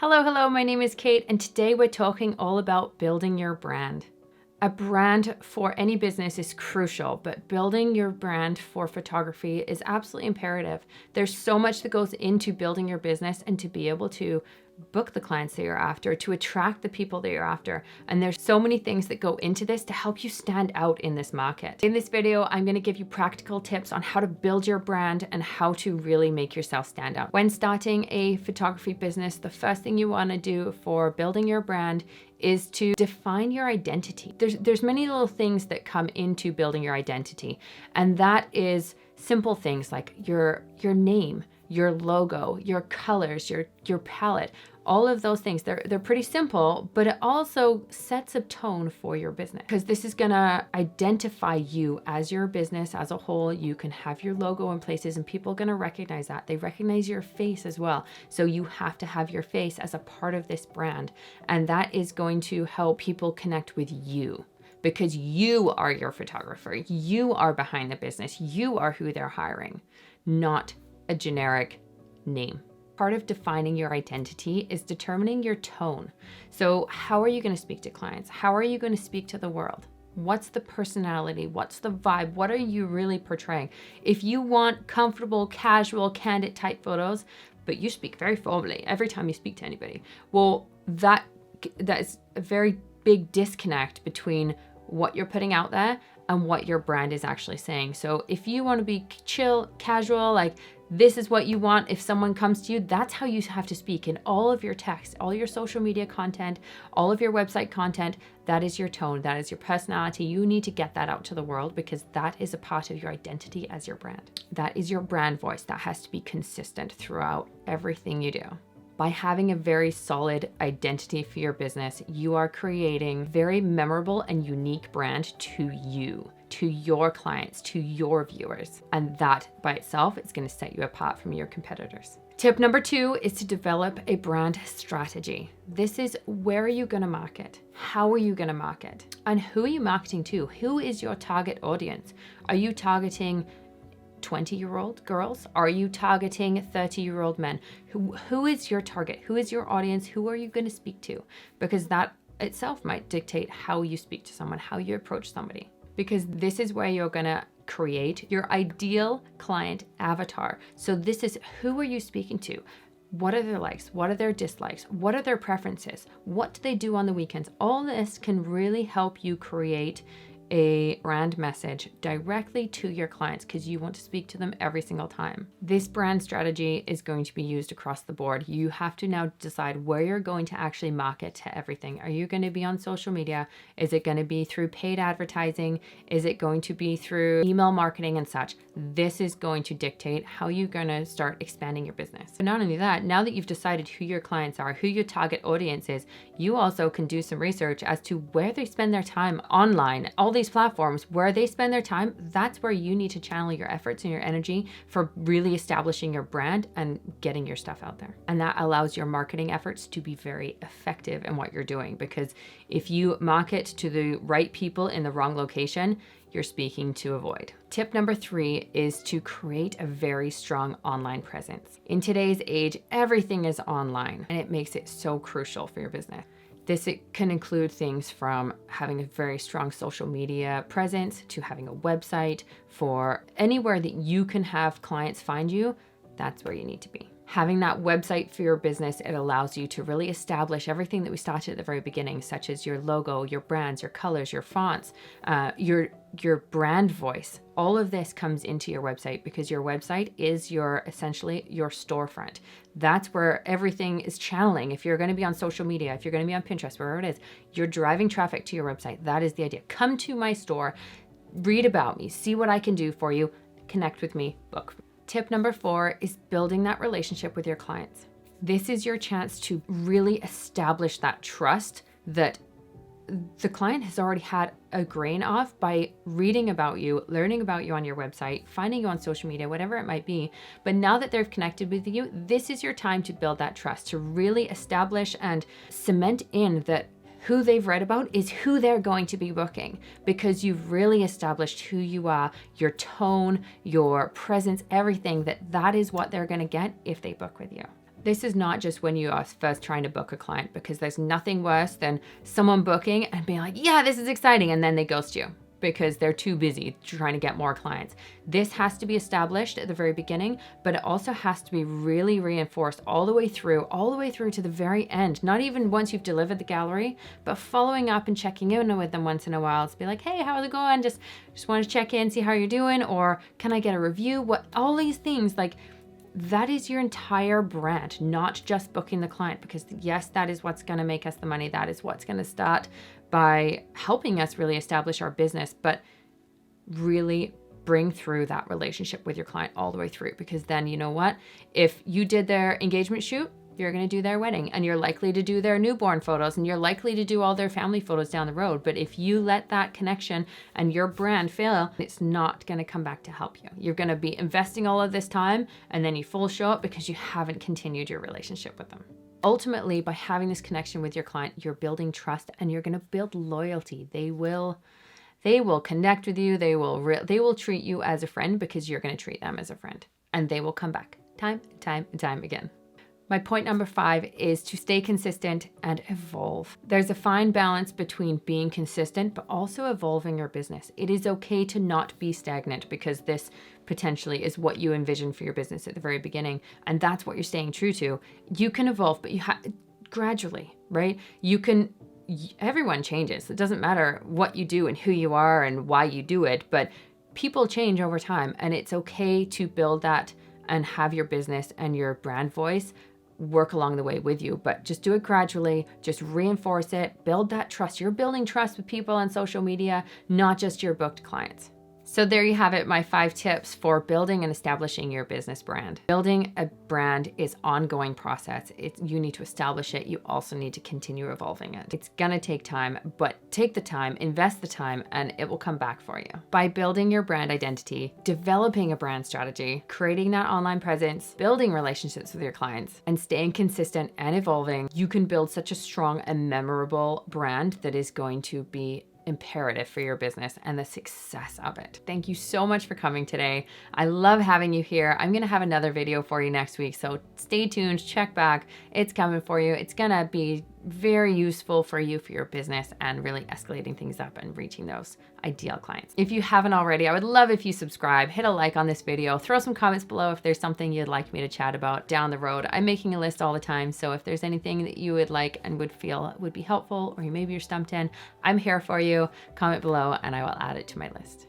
Hello, my name is Kate, and today we're talking all about building your brand. A brand for any business is crucial, but building your brand for photography is absolutely imperative. There's so much that goes into building your business and to be able to book the clients that you're after, to attract the people that you're after. And there's so many things that go into this to help you stand out in this market. In this video, I'm going to give you practical tips on how to build your brand and how to really make yourself stand out. When starting a photography business, the first thing you want to do for building your brand is to define your identity. There's many little things that come into building your identity, and that is simple things like your name, your logo, your colors, your palette, all of those things. They're pretty simple, but it also sets a tone for your business because this is gonna identify you as your business as a whole. You can have your logo in places and people are gonna recognize that. They recognize your face as well. So you have to have your face as a part of this brand. And that is going to help people connect with you, because you are your photographer. You are behind the business. You are who they're hiring, not a generic name. Part of defining your identity is determining your tone. So how are you going to speak to clients? How are you going to speak to the world? What's the personality? What's the vibe? What are you really portraying? If you want comfortable, casual, candid type photos, but you speak very formally every time you speak to anybody, well, that is a very big disconnect between what you're putting out there and what your brand is actually saying. So if you want to be chill, casual, like this is what you want, if someone comes to you, that's how you have to speak in all of your text, all your social media content, all of your website content. That is your tone, that is your personality. You need to get that out to the world because that is a part of your identity as your brand. That is your brand voice. That has to be consistent throughout everything you do. By having a very solid identity for your business, you are creating very memorable and unique brand to you, to your clients, to your viewers. And that by itself is going to set you apart from your competitors. Tip number 2 is to develop a brand strategy. This is where are you going to market? How are you going to market? And who are you marketing to? Who is your target audience? Are you targeting 20-year-old girls? Are you targeting 30-year-old men? Who is your target? Who is your audience? Who are you going to speak to? Because that itself might dictate how you speak to someone, how you approach somebody. Because this is where you're going to create your ideal client avatar. So this is who are you speaking to? What are their likes? What are their dislikes? What are their preferences? What do they do on the weekends? All this can really help you create a brand message directly to your clients because you want to speak to them every single time. This brand strategy is going to be used across the board. You have to now decide where you're going to actually market to everything. Are you going to be on social media? Is it going to be through paid advertising? Is it going to be through email marketing and such? This is going to dictate how you're going to start expanding your business. But not only that, now that you've decided who your clients are, who your target audience is, you also can do some research as to where they spend their time online. All these platforms where they spend their time, that's where you need to channel your efforts and your energy for really establishing your brand and getting your stuff out there. And that allows your marketing efforts to be very effective in what you're doing, because if you market to the right people in the wrong location, you're speaking to a void. Tip number 3 is to create a very strong online presence. In today's age, everything is online, and it makes it so crucial for your business. This can include things from having a very strong social media presence to having a website. For anywhere that you can have clients find you, that's where you need to be. Having that website for your business, it allows you to really establish everything that we started at the very beginning, such as your logo, your brands, your colors, your fonts, your brand voice. All of this comes into your website because your website is essentially your storefront. That's where everything is channeling. If you're going to be on social media, if you're going to be on Pinterest, wherever it is, you're driving traffic to your website. That is the idea. Come to my store, read about me, see what I can do for you, connect with me, book. Tip number 4 is building that relationship with your clients. This is your chance to really establish that trust that the client has already had a grain of by reading about you, learning about you on your website, finding you on social media, whatever it might be. But now that they've connected with you, this is your time to build that trust, to really establish and cement in that who they've read about is who they're going to be booking, because you've really established who you are, your tone, your presence, everything, that is what they're going to get if they book with you. This is not just when you are first trying to book a client, because there's nothing worse than someone booking and being like, yeah, this is exciting, and then they ghost you because they're too busy trying to get more clients. This has to be established at the very beginning, but it also has to be really reinforced all the way through to the very end. Not even once you've delivered the gallery, but following up and checking in with them once in a while to be like, hey, how's it going? Just want to check in, see how you're doing, or can I get a review? What, all these things, like, that is your entire brand, not just booking the client, because yes, that is what's going to make us the money. That is what's going to start by helping us really establish our business, but really bring through that relationship with your client all the way through, because then you know what? If you did their engagement shoot, you're going to do their wedding, and you're likely to do their newborn photos, and you're likely to do all their family photos down the road. But if you let that connection and your brand fail, it's not going to come back to help you. You're going to be investing all of this time, and then you full show up because you haven't continued your relationship with them. Ultimately, by having this connection with your client, you're building trust, and you're going to build loyalty. They will connect with you. They will treat you as a friend because you're going to treat them as a friend, and they will come back time and time and time again. My point number 5 is to stay consistent and evolve. There's a fine balance between being consistent, but also evolving your business. It is okay to not be stagnant, because this potentially is what you envision for your business at the very beginning. And that's what you're staying true to. You can evolve, but you gradually, right? Everyone changes. It doesn't matter what you do and who you are and why you do it, but people change over time, and it's okay to build that and have your business and your brand voice work along the way with you, but just do it gradually. Just reinforce it, build that trust. You're building trust with people on social media, not just your booked clients. So there you have it, my 5 tips for building and establishing your business brand. Building a brand is ongoing process. You need to establish it. You also need to continue evolving it. It's gonna take time, but take the time, invest the time, and it will come back for you. By building your brand identity, developing a brand strategy, creating that online presence, building relationships with your clients, and staying consistent and evolving, you can build such a strong and memorable brand that is going to be imperative for your business and the success of it. Thank you so much for coming today. I love having you here. I'm going to have another video for you next week, so stay tuned, check back. It's coming for you. It's going to be very useful for you, for your business, and really escalating things up and reaching those ideal clients. If you haven't already, I would love if you subscribe, hit a like on this video, throw some comments below if there's something you'd like me to chat about down the road. I'm making a list all the time, so if there's anything that you would like and would feel would be helpful, or maybe you're stumped in, I'm here for you. Comment below and I will add it to my list.